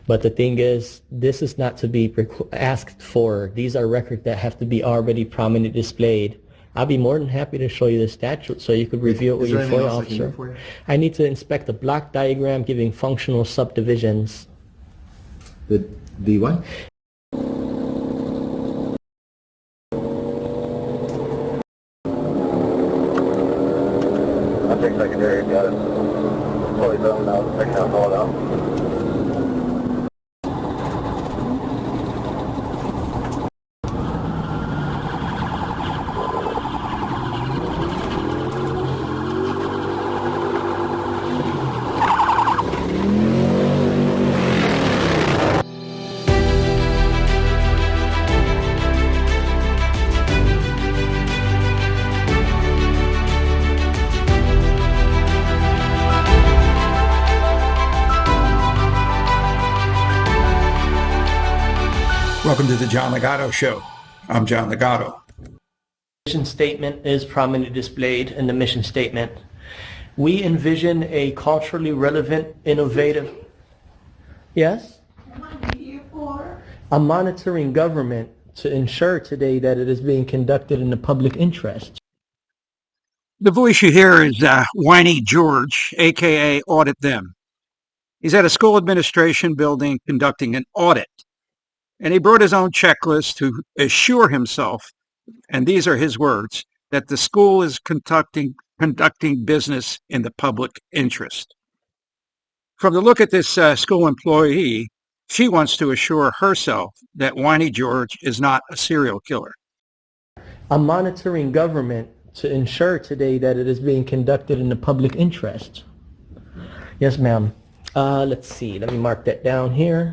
But the thing is, this is not to be asked for. These are records that have to be already prominently displayed. I'll be more than happy to show you the statute so you could review it with your FOIA officer. I need to inspect a block diagram giving functional subdivisions. The what? I think secondary got it. Fully done now. The second I'll call it out. Welcome to the John Ligato Show. I'm John Ligato. Mission statement is prominently displayed in the mission statement. We envision a culturally relevant, innovative... Yes? What are you here for? I'm monitoring government to ensure today that it is being conducted in the public interest. The voice you hear is Whiny George, a.k.a. Audit Them. He's at a school administration building conducting an audit. And he brought his own checklist to assure himself, and these are his words, that the school is conducting business in the public interest. From the look at this school employee, she wants to assure herself that Whiny George is not a serial killer. I'm monitoring government to ensure today that it is being conducted in the public interest. Yes, ma'am. Let's see. Let me mark that down here.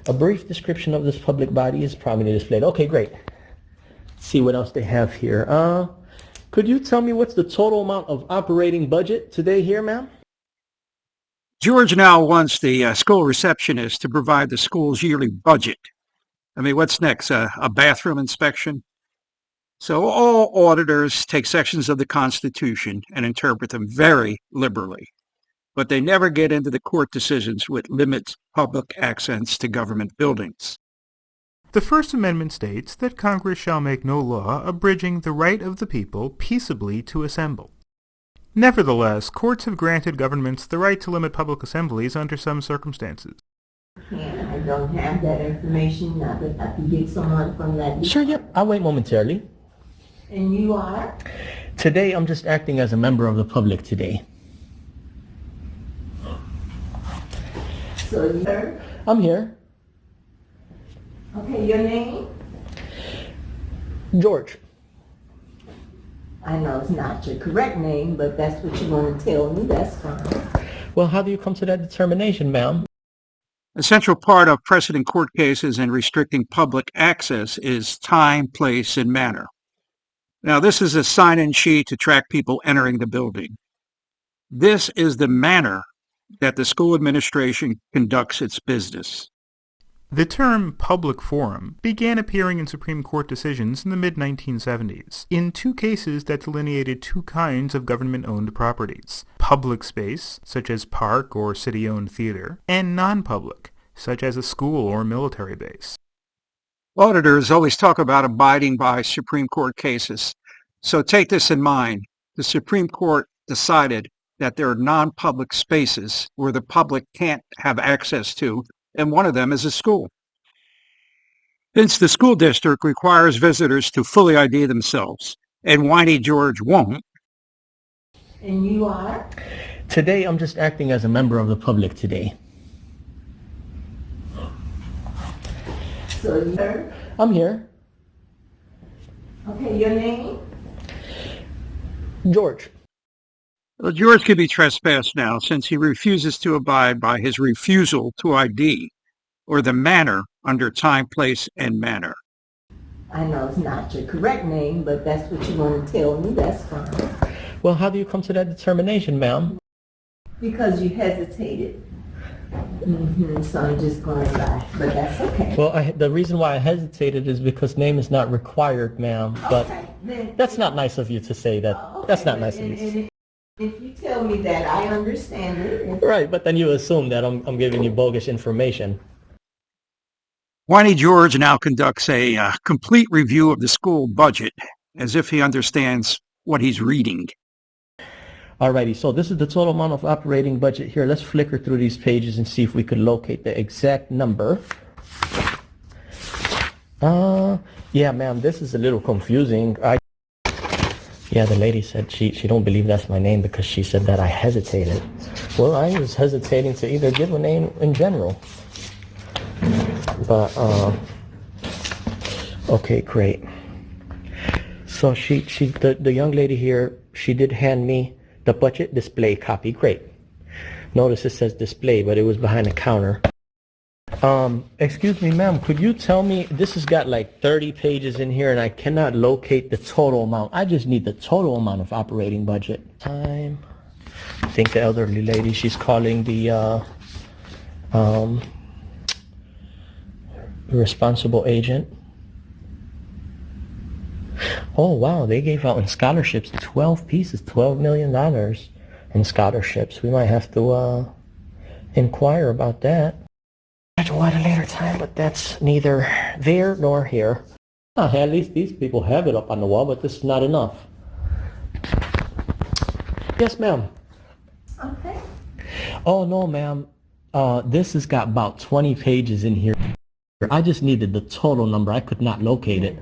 A brief description of this public body is prominently displayed. Okay, great. Let's see what else they have here. Could you tell me what's the total amount of operating budget today here, ma'am? George now wants the school receptionist to provide the school's yearly budget. I mean, what's next? A bathroom inspection? So all auditors take sections of the Constitution and interpret them very liberally, but they never get into the court decisions which limit public access to government buildings. The First Amendment states that Congress shall make no law abridging the right of the people peaceably to assemble. Nevertheless, courts have granted governments the right to limit public assemblies under some circumstances. I don't have that information. Not that I can get someone from that. Sure, yep. I'll wait momentarily. And you are? Today, I'm just acting as a member of the public today. So you're? I'm here. Okay, your name? George. I know it's not your correct name, but that's what you want to tell me. That's fine. Well, how do you come to that determination, ma'am? A central part of precedent court cases and restricting public access is time, place, and manner. Now, this is a sign-in sheet to track people entering the building. This is the manner that the school administration conducts its business. The term public forum began appearing in Supreme Court decisions in the mid-1970s, in two cases that delineated two kinds of government-owned properties: public space, such as park or city-owned theater, and non-public, such as a school or military base. Auditors always talk about abiding by Supreme Court cases, so take this in mind. The Supreme Court decided that there are non-public spaces where the public can't have access to, and one of them is a school. Since the school district requires visitors to fully ID themselves, and Whiny George won't. And you are? Today, I'm just acting as a member of the public today. So you're? I'm here. Okay, your name? George. Well, George can be trespassed now since he refuses to abide by his refusal to ID, or the manner under time, place, and manner. I know it's not your correct name, but that's what you want to tell me. That's fine. Well, how do you come to that determination, ma'am? Because you hesitated. So I'm just going by, but that's okay. Well, the reason why I hesitated is because name is not required, ma'am. But Okay, then, that's not nice of you to say that. okay, That's not nice of you to say. If you tell me that, I understand it. Right, but then you assume that I'm giving you bogus information. Whiny George now conducts a complete review of the school budget as if he understands what he's reading. Alrighty, so this is the total amount of operating budget here. Let's flicker through these pages and see if we could locate the exact number. Yeah, ma'am, this is a little confusing. Yeah, the lady said she don't believe that's my name because she said that I hesitated. Well, I was hesitating to either give a name in general. But, okay, great. So the young lady here, she did hand me the budget display copy. Great. Notice it says display, but it was behind the counter. Excuse me, ma'am, could you tell me, this has got like 30 pages in here and I cannot locate the total amount. I just need the total amount of operating budget. Time. I think the elderly lady, she's calling the responsible agent. Oh, wow, they gave out in scholarships 12 pieces, $12 million in scholarships. We might have to inquire about that. At a later time, but that's neither there nor here. At least these people have it up on the wall, but this is not enough. Yes, ma'am. Okay. Oh, no, ma'am. This has got about 20 pages in here. I just needed the total number. I could not locate it.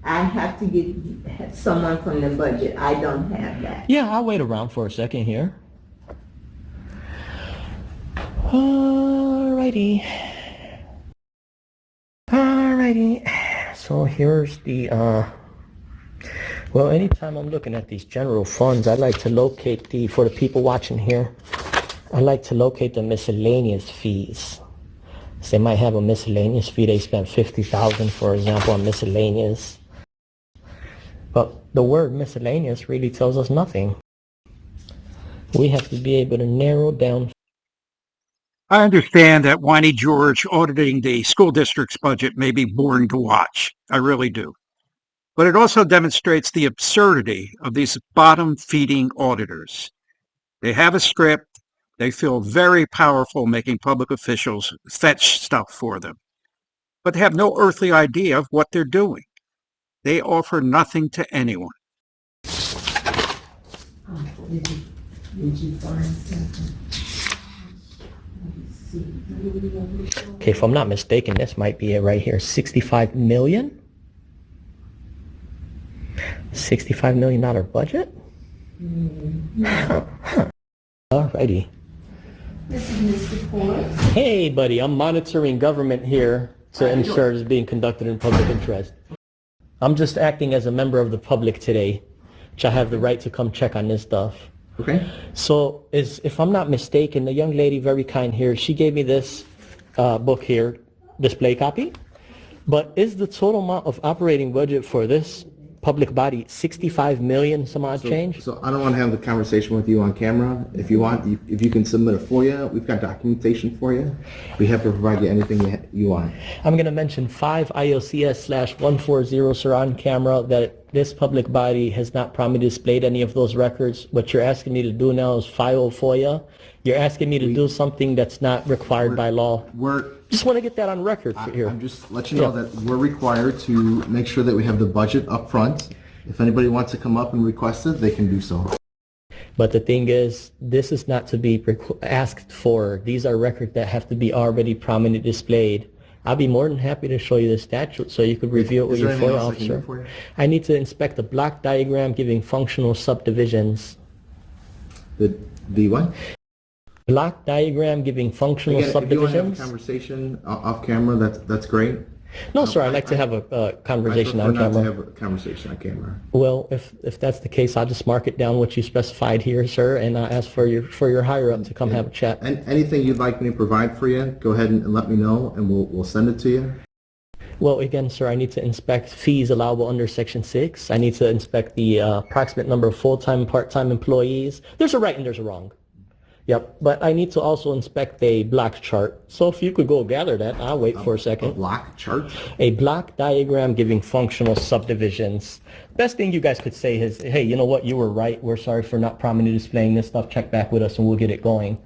I have to get someone from the budget. I don't have that. Yeah, I'll wait around for a second here. Alrighty. So here's the, well, anytime I'm looking at these general funds, I like to locate for the people watching here, I like to locate the miscellaneous fees. So they might have a miscellaneous fee. They spent $50,000, for example, on miscellaneous. But the word miscellaneous really tells us nothing. We have to be able to narrow down. I understand that Whiny George auditing the school district's budget may be boring to watch. I really do. But it also demonstrates the absurdity of these bottom-feeding auditors. They have a script. They feel very powerful making public officials fetch stuff for them. But they have no earthly idea of what they're doing. They offer nothing to anyone. Did you find something? Okay, if I'm not mistaken, this might be it right here. 65 million? $65 million budget? Alrighty. This is Mr. Ford. Hey, buddy, I'm monitoring government here to ensure it's being conducted in public interest. I'm just acting as a member of the public today, which I have the right to come check on this stuff. Okay. So, if I'm not mistaken, the young lady, very kind here, she gave me this book here, display copy. But is the total amount of operating budget for this public body 65 million some odd change? So I don't want to have the conversation with you on camera. If you want, if you can submit a FOIA, we've got documentation for you. We have to provide you anything you want. I'm going to mention 5 IOCS/140, sir, on camera, that this public body has not properly displayed any of those records. What you're asking me to do now is file a FOIA. You're asking me to do something that's not required by law. Just want to get that on record here. I'm just letting you know that we're required to make sure that we have the budget up front. If anybody wants to come up and request it, they can do so. But the thing is, this is not to be asked for. These are records that have to be already prominently displayed. I'll be more than happy to show you the statute so you could review it with your FOIA officer. I need to inspect the block diagram giving functional subdivisions. The what? Block diagram giving functional subdivisions. If you want to have a conversation off camera, that's great. No, sir, I'd like to have a conversation on I prefer not to camera. have a conversation on camera. Well, if that's the case, I'll just mark it down what you specified here, sir, and I'll ask for your higher up to come have a chat. And anything you'd like me to provide for you, go ahead and let me know, and we'll send it to you. Well, again, sir, I need to inspect fees allowable under Section 6. I need to inspect the approximate number of full-time and part-time employees. There's a right and there's a wrong. Yep, but I need to also inspect a block chart. So if you could go gather that, I'll wait for a A second. block chart? A block diagram giving functional subdivisions. Best thing you guys could say is, hey, you know what, you were right. We're sorry for not prominently displaying this stuff. Check back with us and we'll get it going.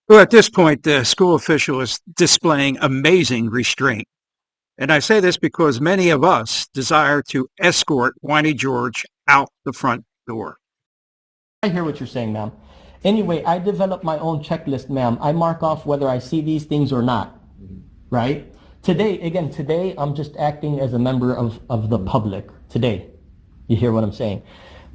Well, at this point, the school official is displaying amazing restraint. And I say this because many of us desire to escort Whiny George out the front door. I hear what you're saying, ma'am. Anyway, I developed my own checklist, ma'am. I mark off whether I see these things or not, right? Today, I'm just acting as a member of the public today. You hear what I'm saying?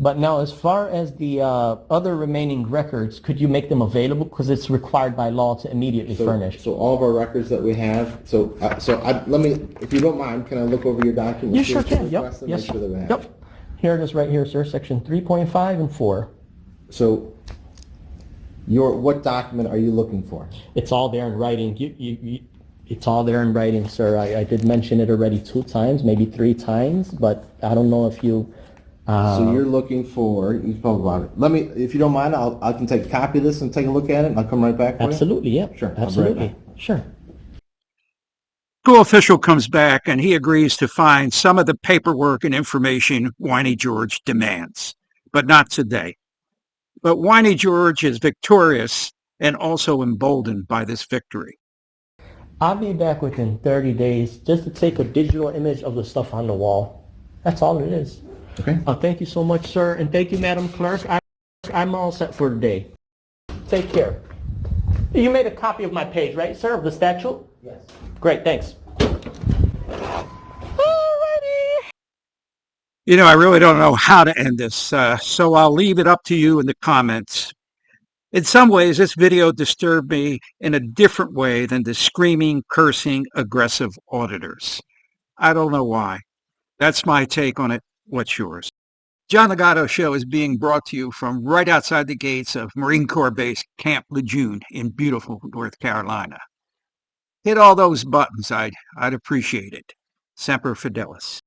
But now, as far as the other remaining records, could you make them available? Because it's required by law to immediately furnish. So all of our records that we have, let me, if you don't mind, can I look over your documents? You sure can, yep. Request and Yes, make sure that we have it? yep. Here it is right here, sir, section 3.5 and 4. So what document are you looking for? It's all there in writing. It's all there in writing, sir. I did mention it already 2 times, maybe 3 times, but I don't know if you... So you're looking for, you spoke about it. Let me, if you don't mind, I can take a copy of this and take a look at it and I'll come right back for you. Absolutely, yeah. Sure, I'll be right Absolutely. back. Sure. School official comes back and he agrees to find some of the paperwork and information Whiny George demands, but not today. But Whiny George is victorious and also emboldened by this victory. I'll be back within 30 days just to take a digital image of the stuff on the wall. That's all it is. Okay. Thank you so much, sir, and thank you, Madam Clerk. I'm all set for today. Take care. You made a copy of my page, right, sir, of the statute? Yes. Great, thanks. You know, I really don't know how to end this, so I'll leave it up to you in the comments. In some ways, this video disturbed me in a different way than the screaming, cursing, aggressive auditors. I don't know why. That's my take on it. What's yours? John Ligato Show is being brought to you from right outside the gates of Marine Corps Base Camp Lejeune in beautiful North Carolina. Hit all those buttons. I'd appreciate it. Semper Fidelis.